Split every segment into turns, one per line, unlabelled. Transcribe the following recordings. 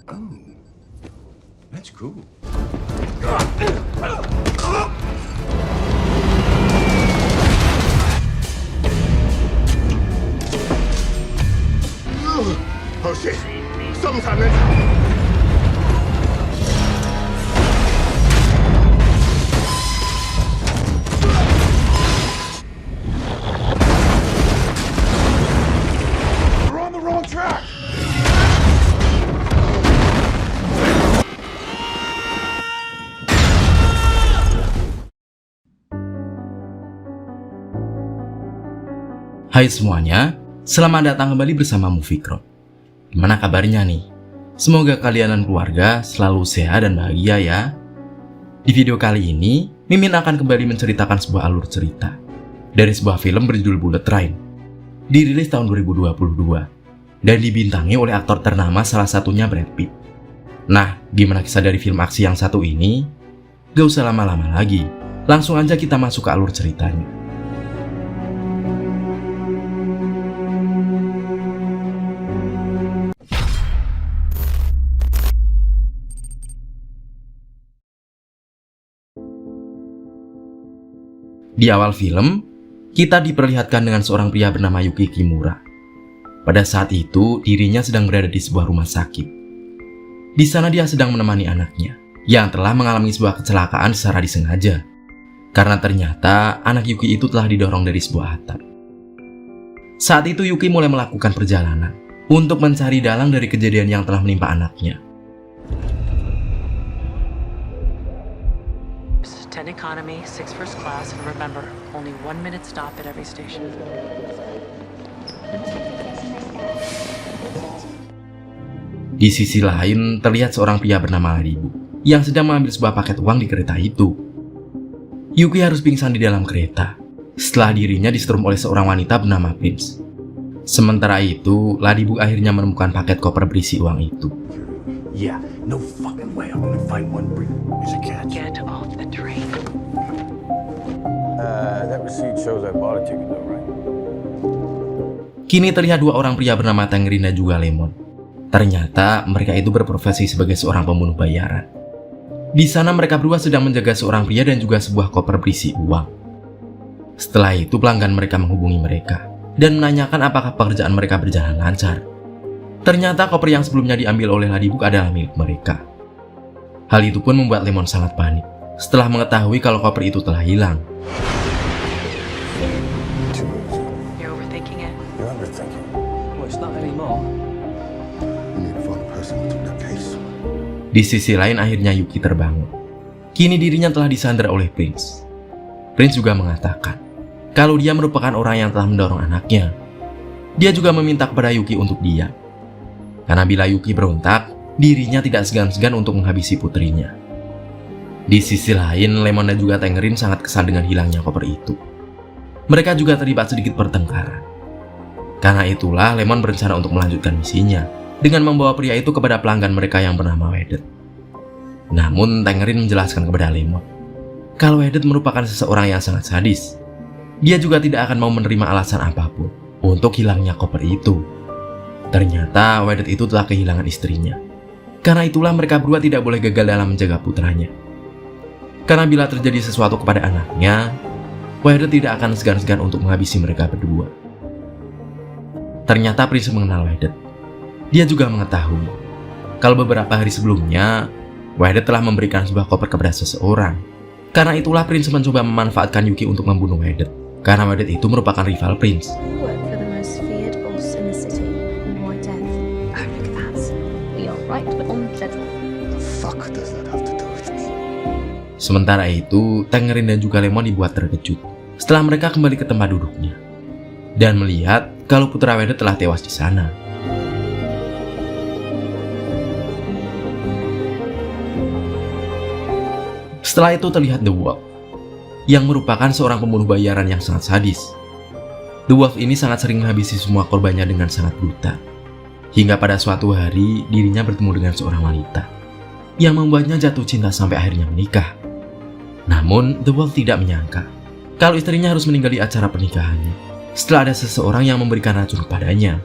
Oh, that's cool. Oh shit! 生产人。We're on the wrong track.
Hai semuanya, selamat datang kembali bersama Moviecraft. Gimana kabarnya nih? Semoga kalian dan keluarga selalu sehat dan bahagia ya. Di video kali ini, Mimin akan kembali menceritakan sebuah alur cerita dari sebuah film berjudul Bullet Train. Dirilis tahun 2022 dan dibintangi oleh aktor ternama salah satunya Brad Pitt. Nah, gimana kisah dari film aksi yang satu ini? Gak usah lama-lama lagi, langsung aja kita masuk ke alur ceritanya. Di awal film, kita diperlihatkan dengan seorang pria bernama Yuki Kimura. Pada saat itu, dirinya sedang berada di sebuah rumah sakit. Di sana dia sedang menemani anaknya, yang telah mengalami sebuah kecelakaan secara disengaja. Karena ternyata anak Yuki itu telah didorong dari sebuah atap. Saat itu Yuki mulai melakukan perjalanan untuk mencari dalang dari kejadian yang telah menimpa anaknya.
10 economy, 6 first class, and remember, only 1 minute stop at every station.
Di sisi lain, terlihat seorang pria bernama Ladibu yang sedang mengambil sebuah paket uang di kereta itu. Yuki harus pingsan di dalam kereta setelah dirinya disetrum oleh seorang wanita bernama Prince. Sementara itu, Ladibu akhirnya menemukan paket koper berisi uang itu.
Yeah, no fucking way I'm gonna find one brief. There's a catch.
Get off the train.
That receipt shows I bought a ticket though, right?
Kini terlihat dua orang pria bernama Tangerine dan juga Lemon. Ternyata mereka itu berprofesi sebagai seorang pembunuh bayaran. Di sana mereka berdua sedang menjaga seorang pria dan juga sebuah koper berisi uang. Setelah itu pelanggan mereka menghubungi mereka dan menanyakan apakah pekerjaan mereka berjalan lancar. Ternyata koper yang sebelumnya diambil oleh Ladybug adalah milik mereka. Hal itu pun membuat Lemon sangat panik setelah mengetahui kalau koper itu telah hilang.
You're overthinking it.
You're underthinking.
Well, it's not anymore.
We need to find the person who took that case.
Di sisi lain akhirnya Yuki terbangun. Kini dirinya telah disandera oleh Prince. Prince juga mengatakan kalau dia merupakan orang yang telah mendorong anaknya. Dia juga meminta kepada Yuki untuk diam. Karena bila Yuki berontak, dirinya tidak segan-segan untuk menghabisi putrinya. Di sisi lain, Lemon dan juga Tangerine sangat kesal dengan hilangnya koper itu. Mereka juga terlibat sedikit pertengkaran. Karena itulah Lemon berencana untuk melanjutkan misinya dengan membawa pria itu kepada pelanggan mereka yang bernama Wedet. Namun Tangerine menjelaskan kepada Lemon kalau Wedet merupakan seseorang yang sangat sadis. Dia juga tidak akan mau menerima alasan apapun untuk hilangnya koper itu. Ternyata Wedet itu telah kehilangan istrinya. Karena itulah mereka berdua tidak boleh gagal dalam menjaga putranya. Karena bila terjadi sesuatu kepada anaknya, Wedet tidak akan segan-segan untuk menghabisi mereka berdua. Ternyata Prince mengenal Wedet. Dia juga mengetahui kalau beberapa hari sebelumnya Wedet telah memberikan sebuah koper kepada seseorang. Karena itulah Prince mencoba memanfaatkan Yuki untuk membunuh Wedet. Karena Wedet itu merupakan rival Prince.
You work for the most feared boss in the city. Why death?
Oh, look at that.
We are right, but on schedule.
The fuck does that have to do with me?
Sementara itu, Tangerine dan juga Lemon dibuat terkejut setelah mereka kembali ke tempat duduknya dan melihat kalau putra Wedet telah tewas di sana. Setelah itu terlihat The Wolf, yang merupakan seorang pembunuh bayaran yang sangat sadis. The Wolf ini sangat sering menghabisi semua korbannya dengan sangat brutal. Hingga pada suatu hari, dirinya bertemu dengan seorang wanita yang membuatnya jatuh cinta sampai akhirnya menikah. Namun, The Wolf tidak menyangka kalau istrinya harus meninggal di acara pernikahannya setelah ada seseorang yang memberikan racun kepadanya.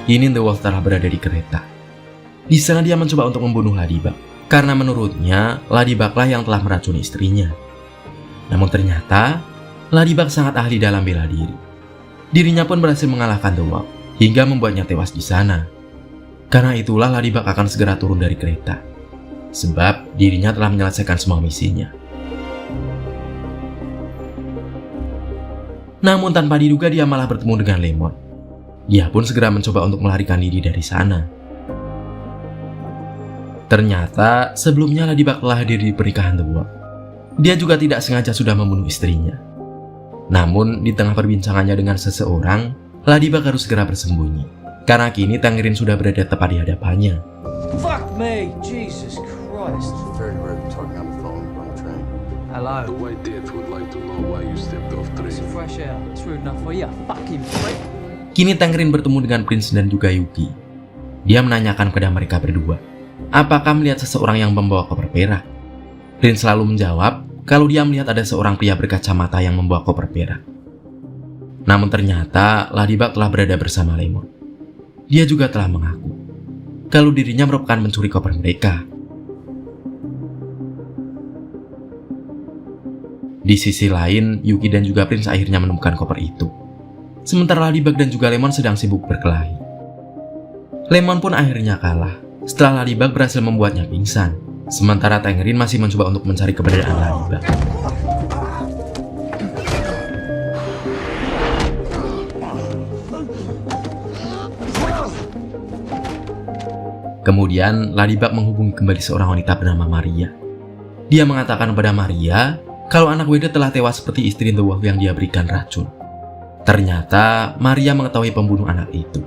Kini The Wolf telah berada di kereta. Di sana dia mencoba untuk membunuh Ladybug, karena menurutnya Ladybug lah yang telah meracuni istrinya. Namun ternyata Ladybug sangat ahli dalam bela diri. Dirinya pun berhasil mengalahkan The Wolf hingga membuatnya tewas di sana. Karena itulah Ladybug akan segera turun dari kereta, sebab dirinya telah menyelesaikan semua misinya. Namun tanpa diduga dia malah bertemu dengan Lemon. Dia pun segera mencoba untuk melarikan diri dari sana. Ternyata sebelumnya Ladybug telah hadir di pernikahan The Wolf. Dia juga tidak sengaja sudah membunuh istrinya. Namun di tengah perbincangannya dengan seseorang, Ladybug harus segera bersembunyi, karena kini Tangerine sudah berada tepat di hadapannya.
Fuck me, Jesus Christ.
Very rude talking on the phone on the train.
Hello.
The White Death would like to know why you stepped off train.
It's a fresh air. It's rude enough for you, fucking prick.
Kini Tangerine bertemu dengan Prince dan juga Yuki. Dia menanyakan kepada mereka berdua, apakah melihat seseorang yang membawa koper perak? Prince selalu menjawab kalau dia melihat ada seorang pria berkacamata yang membawa koper perak. Namun ternyata Ladybug telah berada bersama Lemon. Dia juga telah mengaku kalau dirinya merupakan pencuri koper mereka. Di sisi lain, Yuki dan juga Prince akhirnya menemukan koper itu. Sementara Ladybug dan juga Lemon sedang sibuk berkelahi. Lemon pun akhirnya kalah setelah Ladybug berhasil membuatnya pingsan. Sementara Tangerine masih mencoba untuk mencari keberadaan Ladybug. Kemudian Ladybug menghubungi kembali seorang wanita bernama Maria. Dia mengatakan kepada Maria kalau anak Weda telah tewas seperti istri The Wolf yang dia berikan racun. Ternyata Maria mengetahui pembunuh anak itu,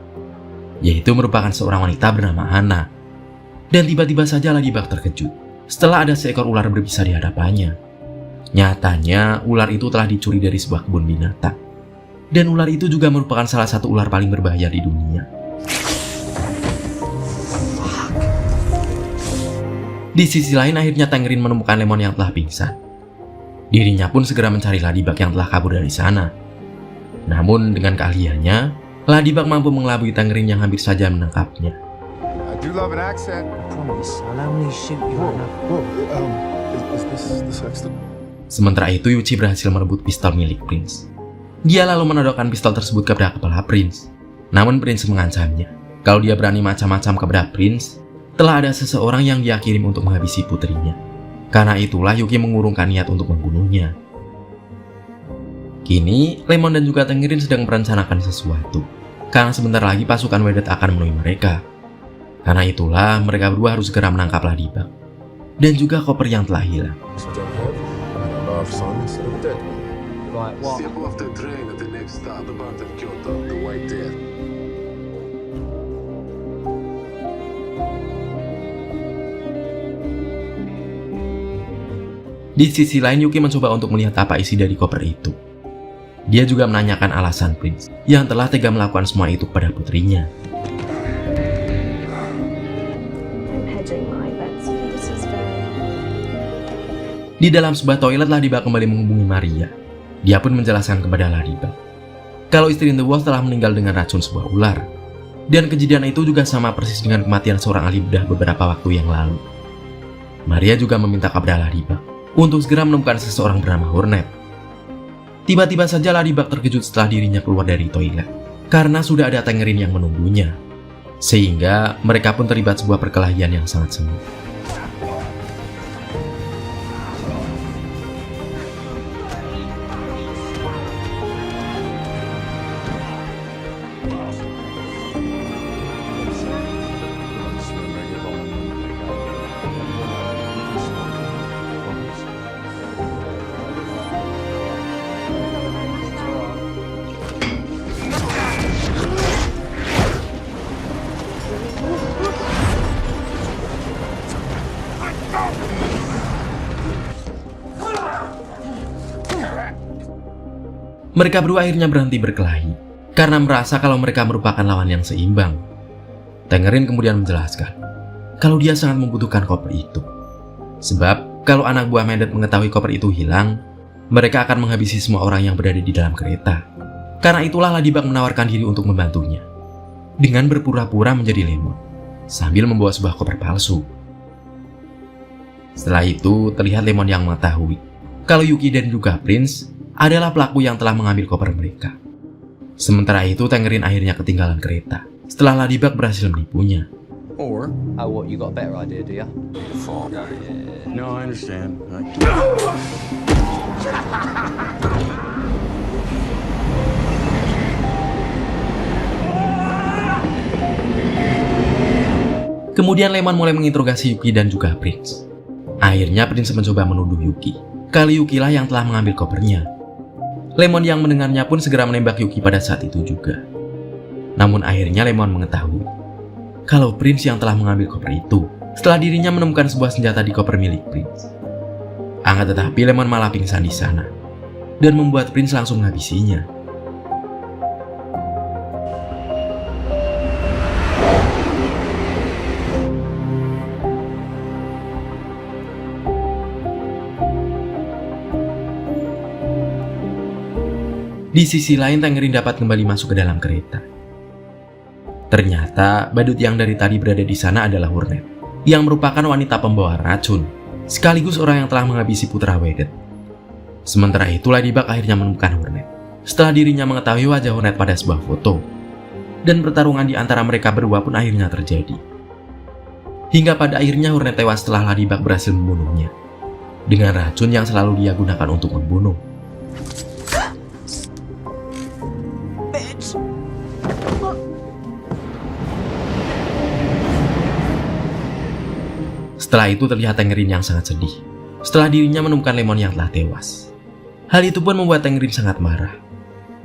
yaitu merupakan seorang wanita bernama Hana. Dan tiba-tiba saja Ladybug terkejut setelah ada seekor ular berbisa di hadapannya. Nyatanya ular itu telah dicuri dari sebuah kebun binatang. Dan ular itu juga merupakan salah satu ular paling berbahaya di dunia. Di sisi lain akhirnya Tangerine menemukan Lemon yang telah pingsan. Dirinya pun segera mencari Ladybug yang telah kabur dari sana. Namun dengan keahliannya, Ladybug mampu mengelabui Tangerine yang hampir saja menangkapnya.
I do love an accent.
Promise, I'll only shoot you enough.
Whoa, is this the sexton?
Sementara itu Yuchi berhasil merebut pistol milik Prince. Dia lalu menodongkan pistol tersebut kepada kepala Prince. Namun Prince mengancamnya kalau dia berani macam-macam kepada Prince, telah ada seseorang yang dia kirim untuk menghabisi putrinya. Karena itulah Yuki mengurungkan niat untuk membunuhnya. Kini, Lemon dan juga Tangerine sedang merencanakan sesuatu, karena sebentar lagi pasukan Wedet akan menemui mereka. Karena itulah mereka berdua harus segera menangkap Ladybug dan juga koper yang telah hilang.
Right, what?
Step off the train at the next stop, the Band of Kyoto, the White Death.
Di sisi lain, Yuki mencoba untuk melihat apa isi dari koper itu. Dia juga menanyakan alasan Prince yang telah tega melakukan semua itu kepada putrinya.
I'm hedging my bets, but this is very...
Di dalam sebuah toilet, Ladybug kembali menghubungi Maria. Dia pun menjelaskan kepada Ladybug kalau istri The Wolf telah meninggal dengan racun sebuah ular. Dan kejadian itu juga sama persis dengan kematian seorang ahli bedah beberapa waktu yang lalu. Maria juga meminta kepada Ladybug untuk segera menemukan seseorang bernama Hornet. Tiba-tiba saja Ladybug terkejut setelah dirinya keluar dari toilet, karena sudah ada Tangerine yang menunggunya. Sehingga mereka pun terlibat sebuah perkelahian yang sangat sengit. Mereka berdua akhirnya berhenti berkelahi karena merasa kalau mereka merupakan lawan yang seimbang. Tangerine kemudian menjelaskan kalau dia sangat membutuhkan koper itu. Sebab kalau anak buah Medet mengetahui koper itu hilang, mereka akan menghabisi semua orang yang berada di dalam kereta. Karena itulah Ladybug menawarkan diri untuk membantunya. dengan berpura-pura menjadi Lemon sambil membawa sebuah koper palsu. Setelah itu terlihat Lemon yang mengetahui kalau Yuki dan juga Prince adalah pelaku yang telah mengambil koper mereka. Sementara itu Tangerine akhirnya ketinggalan kereta setelah Ladybug berhasil menipunya.
Or
Oh, what? You got a better idea, do you?
the fall guy. No, I understand.
Kemudian Lemon mulai menginterogasi Yuki dan juga Prince. Akhirnya Prince mencoba menuduh Yuki kalau Yuki lah yang telah mengambil kopernya. Lemon yang mendengarnya pun segera menembak Yuki pada saat itu juga. Namun akhirnya Lemon mengetahui kalau Prince yang telah mengambil koper itu setelah dirinya menemukan sebuah senjata di koper milik Prince. Akan tetapi Lemon malah pingsan di sana dan membuat Prince langsung menghabisinya. Di sisi lain Tangerine dapat kembali masuk ke dalam kereta. Ternyata badut yang dari tadi berada di sana adalah Hornet, yang merupakan wanita pembawa racun, sekaligus orang yang telah menghabisi putra Wedet. Sementara itu Ladybug akhirnya menemukan Hornet, setelah dirinya mengetahui wajah Hornet pada sebuah foto. Dan pertarungan di antara mereka berdua pun akhirnya terjadi. Hingga pada akhirnya Hornet tewas setelah Ladybug berhasil membunuhnya, dengan racun yang selalu dia gunakan untuk membunuh. Setelah itu terlihat Tangerine yang sangat sedih setelah dirinya menemukan Lemon yang telah tewas. Hal itu pun membuat Tangerine sangat marah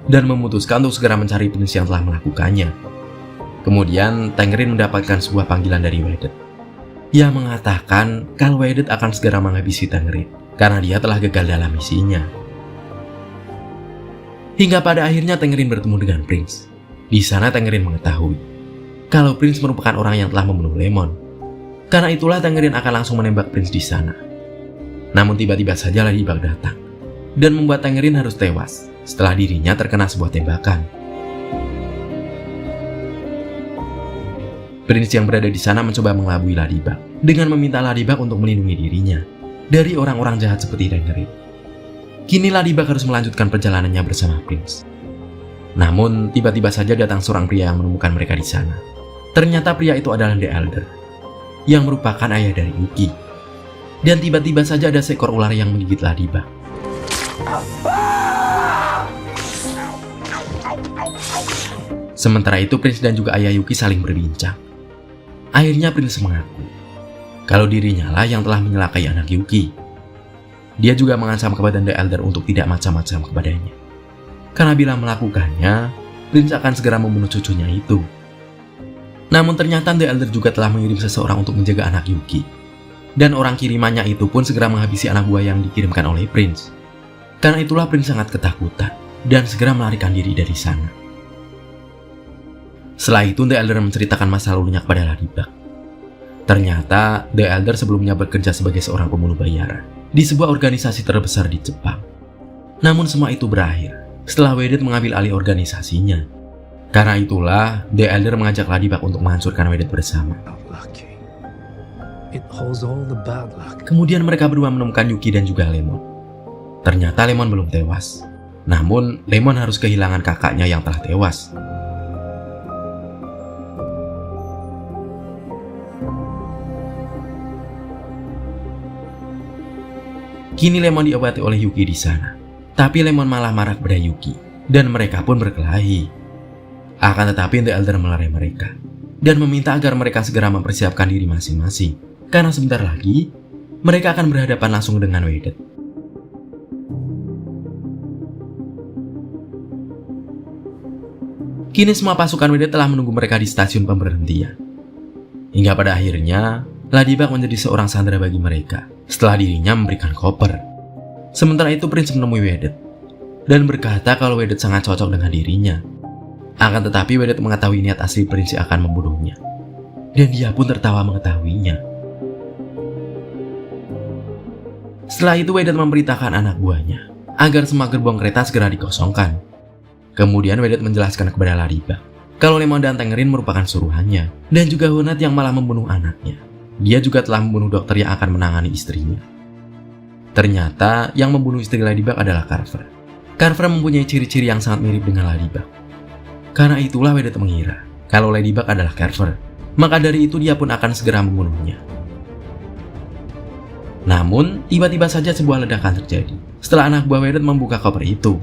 dan memutuskan untuk segera mencari Prince yang telah melakukannya. Kemudian Tangerine mendapatkan sebuah panggilan dari Wedet yang mengatakan kalau Wedet akan segera menghabisi Tangerine karena dia telah gagal dalam misinya. Hingga pada akhirnya Tangerine bertemu dengan Prince. Di sana Tangerine mengetahui kalau Prince merupakan orang yang telah membunuh Lemon. Karena itulah Tangerine akan langsung menembak Prince di sana. Namun tiba-tiba saja Ladybug datang dan membuat Tangerine harus tewas setelah dirinya terkena sebuah tembakan. Prince yang berada di sana mencoba mengelabui Ladybug dengan meminta Ladybug untuk melindungi dirinya dari orang-orang jahat seperti Tangerine. Kini Ladybug harus melanjutkan perjalanannya bersama Prince. Namun tiba-tiba saja datang seorang pria yang menemukan mereka di sana. Ternyata pria itu adalah The Elder, yang merupakan ayah dari Yuki. Dan tiba-tiba saja ada seekor ular yang menggigit Ladybug. Sementara itu Prince dan juga ayah Yuki saling berbincang. Akhirnya Prince mengaku kalau dirinya lah yang telah menyelakai anak Yuki. Dia juga mengancam kepada The Elder untuk tidak macam-macam kepadanya, karena bila melakukannya Prince akan segera membunuh cucunya itu. Namun ternyata The Elder juga telah mengirim seseorang untuk menjaga anak Yuki. Dan orang kirimannya itu pun segera menghabisi anak buah yang dikirimkan oleh Prince. Karena itulah Prince sangat ketakutan dan segera melarikan diri dari sana. Setelah itu The Elder menceritakan masa lalunya kepada Ladybug. Ternyata The Elder sebelumnya bekerja sebagai seorang pembunuh bayaran di sebuah organisasi terbesar di Jepang. Namun semua itu berakhir setelah Wedet mengambil alih organisasinya. Karena itulah, The Elder mengajak Ladybug untuk menghancurkan Wedet bersama.
Lucky. It holds all the bad luck.
Kemudian mereka berdua menemukan Yuki dan juga Lemon. Ternyata Lemon belum tewas. Namun, Lemon harus kehilangan kakaknya yang telah tewas. Kini Lemon diobati oleh Yuki di sana. Tapi Lemon malah marah pada Yuki. Dan mereka pun berkelahi. Akan tetapi The Elder melerai mereka dan meminta agar mereka segera mempersiapkan diri masing-masing, karena sebentar lagi mereka akan berhadapan langsung dengan Wedet. Kini semua pasukan Wedet telah menunggu mereka di stasiun pemberhentian. Hingga pada akhirnya Ladybug menjadi seorang sandera bagi mereka setelah dirinya memberikan koper. Sementara itu Prince menemui Wedet dan berkata kalau Wedet sangat cocok dengan dirinya. Akan tetapi Wedet mengetahui niat asli Prince akan membunuhnya. Dan dia pun tertawa mengetahuinya. Setelah itu Wedet memberitakan anak buahnya agar semua gerbong kereta segera dikosongkan. Kemudian Wedet menjelaskan kepada Ladybug kalau Lemon dan Tangerine merupakan suruhannya, dan juga Honat yang malah membunuh anaknya. Dia juga telah membunuh dokter yang akan menangani istrinya. Ternyata yang membunuh istri Ladybug adalah Carver. Carver mempunyai ciri-ciri yang sangat mirip dengan Ladybug. Karena itulah Wedette mengira kalau Ladybug adalah Carver. Maka dari itu dia pun akan segera membunuhnya. Namun, tiba-tiba saja sebuah ledakan terjadi setelah anak buah Wedette membuka koper itu.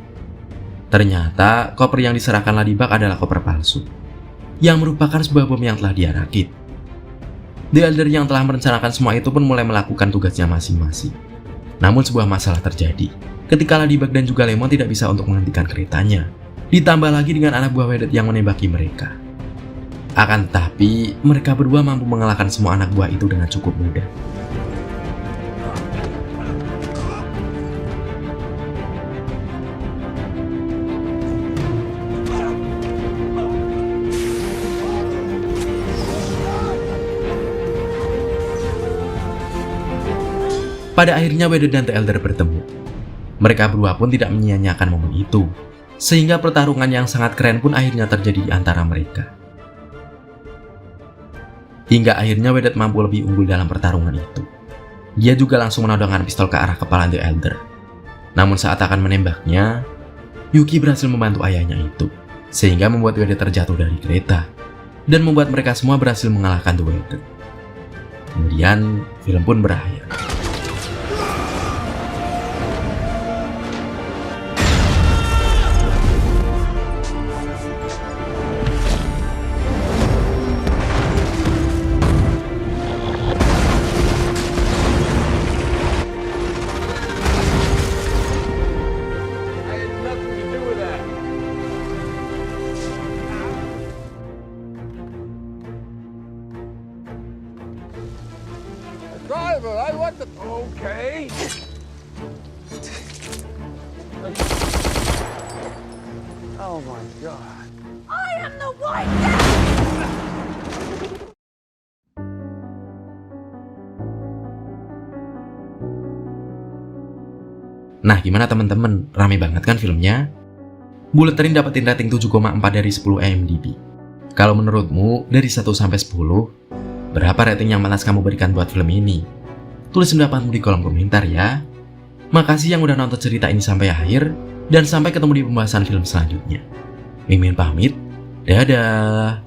Ternyata, koper yang diserahkan Ladybug adalah koper palsu, yang merupakan sebuah bom yang telah dia rakit. The Elder yang telah merencanakan semua itu pun mulai melakukan tugasnya masing-masing. Namun sebuah masalah terjadi, ketika Ladybug dan juga Lemon tidak bisa untuk menghentikan keretanya. Ditambah lagi dengan anak buah Wedette yang menembaki mereka. Akan tetapi, mereka berdua mampu mengalahkan semua anak buah itu dengan cukup mudah. Pada akhirnya Wedette dan The Elder bertemu. Mereka berdua pun tidak menyia-nyiakan momen itu, sehingga pertarungan yang sangat keren pun akhirnya terjadi di antara mereka. Hingga akhirnya Wedette mampu lebih unggul dalam pertarungan itu. Dia juga langsung menodongkan pistol ke arah kepala The Elder. Namun saat akan menembaknya, Yuki berhasil membantu ayahnya itu, sehingga membuat Wedette terjatuh dari kereta, dan membuat mereka semua berhasil mengalahkan The Wedette. Kemudian, film pun berakhir.
Driver, I want the... Okay. Oh my God.
Nah, gimana teman-teman? Rame banget kan filmnya? Bullet Train dapetin rating 7,4 dari 10 IMDb. Kalau menurutmu, dari 1 sampai 10, berapa rating yang pantas kamu berikan buat film ini? Tulis pendapatmu di kolom komentar ya. Makasih yang udah nonton cerita ini sampai akhir, dan sampai ketemu di pembahasan film selanjutnya. Mimin pamit, dadah!